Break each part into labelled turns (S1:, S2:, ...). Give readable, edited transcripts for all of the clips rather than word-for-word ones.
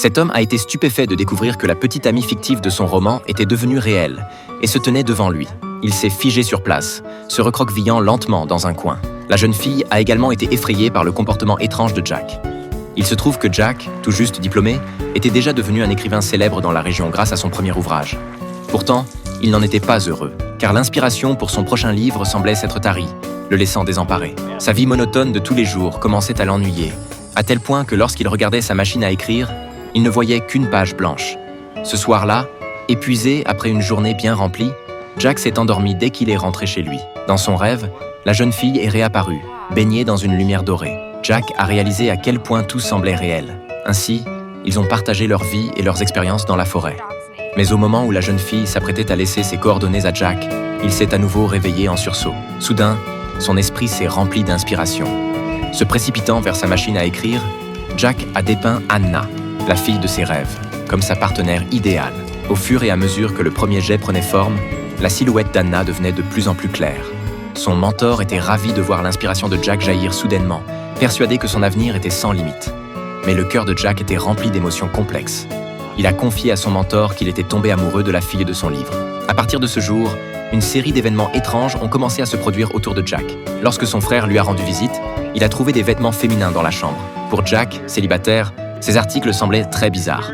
S1: Cet homme a été stupéfait de découvrir que la petite amie fictive de son roman était devenue réelle et se tenait devant lui. Il s'est figé sur place, se recroquevillant lentement dans un coin. La jeune fille a également été effrayée par le comportement étrange de Jack. Il se trouve que Jack, tout juste diplômé, était déjà devenu un écrivain célèbre dans la région grâce à son premier ouvrage. Pourtant, il n'en était pas heureux, car l'inspiration pour son prochain livre semblait s'être tarie, le laissant désemparé. Sa vie monotone de tous les jours commençait à l'ennuyer, à tel point que lorsqu'il regardait sa machine à écrire, il ne voyait qu'une page blanche. Ce soir-là, épuisé après une journée bien remplie, Jack s'est endormi dès qu'il est rentré chez lui. Dans son rêve, la jeune fille est réapparue, baignée dans une lumière dorée. Jack a réalisé à quel point tout semblait réel. Ainsi, ils ont partagé leur vie et leurs expériences dans la forêt. Mais au moment où la jeune fille s'apprêtait à laisser ses coordonnées à Jack, il s'est à nouveau réveillé en sursaut. Soudain, son esprit s'est rempli d'inspiration. Se précipitant vers sa machine à écrire, Jack a dépeint Anna, la fille de ses rêves, comme sa partenaire idéale. Au fur et à mesure que le premier jet prenait forme, la silhouette d'Anna devenait de plus en plus claire. Son mentor était ravi de voir l'inspiration de Jack jaillir soudainement, persuadé que son avenir était sans limite. Mais le cœur de Jack était rempli d'émotions complexes. Il a confié à son mentor qu'il était tombé amoureux de la fille de son livre. À partir de ce jour, une série d'événements étranges ont commencé à se produire autour de Jack. Lorsque son frère lui a rendu visite, il a trouvé des vêtements féminins dans la chambre. Pour Jack, célibataire, ces articles semblaient très bizarres.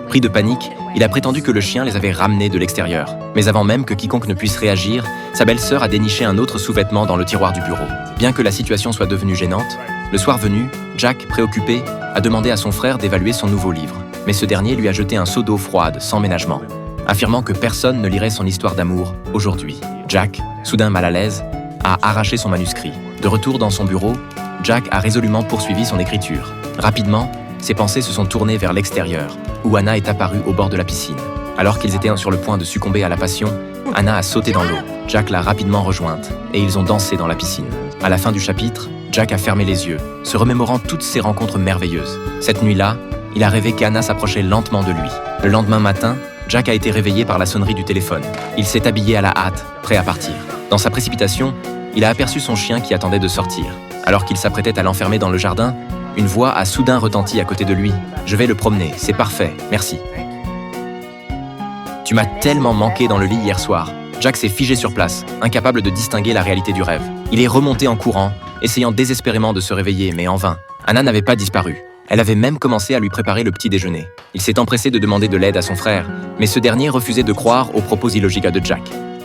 S1: Pris de panique, il a prétendu que le chien les avait ramenés de l'extérieur. Mais avant même que quiconque ne puisse réagir, sa belle-sœur a déniché un autre sous-vêtement dans le tiroir du bureau. Bien que la situation soit devenue gênante, le soir venu, Jack, préoccupé, a demandé à son frère d'évaluer son nouveau livre. Mais ce dernier lui a jeté un seau d'eau froide, sans ménagement, affirmant que personne ne lirait son histoire d'amour aujourd'hui. Jack, soudain mal à l'aise, a arraché son manuscrit. De retour dans son bureau, Jack a résolument poursuivi son écriture. Rapidement, ses pensées se sont tournées vers l'extérieur, où Anna est apparue au bord de la piscine. Alors qu'ils étaient sur le point de succomber à la passion, Anna a sauté dans l'eau. Jack l'a rapidement rejointe, et ils ont dansé dans la piscine. À la fin du chapitre, Jack a fermé les yeux, se remémorant toutes ces rencontres merveilleuses. Cette nuit-là, il a rêvé qu'Anna s'approchait lentement de lui. Le lendemain matin, Jack a été réveillé par la sonnerie du téléphone. Il s'est habillé à la hâte, prêt à partir. Dans sa précipitation, il a aperçu son chien qui attendait de sortir. Alors qu'il s'apprêtait à l'enfermer dans le jardin, une voix a soudain retenti à côté de lui. « Je vais le promener, c'est parfait, merci. » « Tu m'as tellement manqué dans le lit hier soir. » Jack s'est figé sur place, incapable de distinguer la réalité du rêve. Il est remonté en courant, essayant désespérément de se réveiller, mais en vain. Anna n'avait pas disparu. Elle avait même commencé à lui préparer le petit déjeuner. Il s'est empressé de demander de l'aide à son frère, mais ce dernier refusait de croire aux propos illogiques de Jack.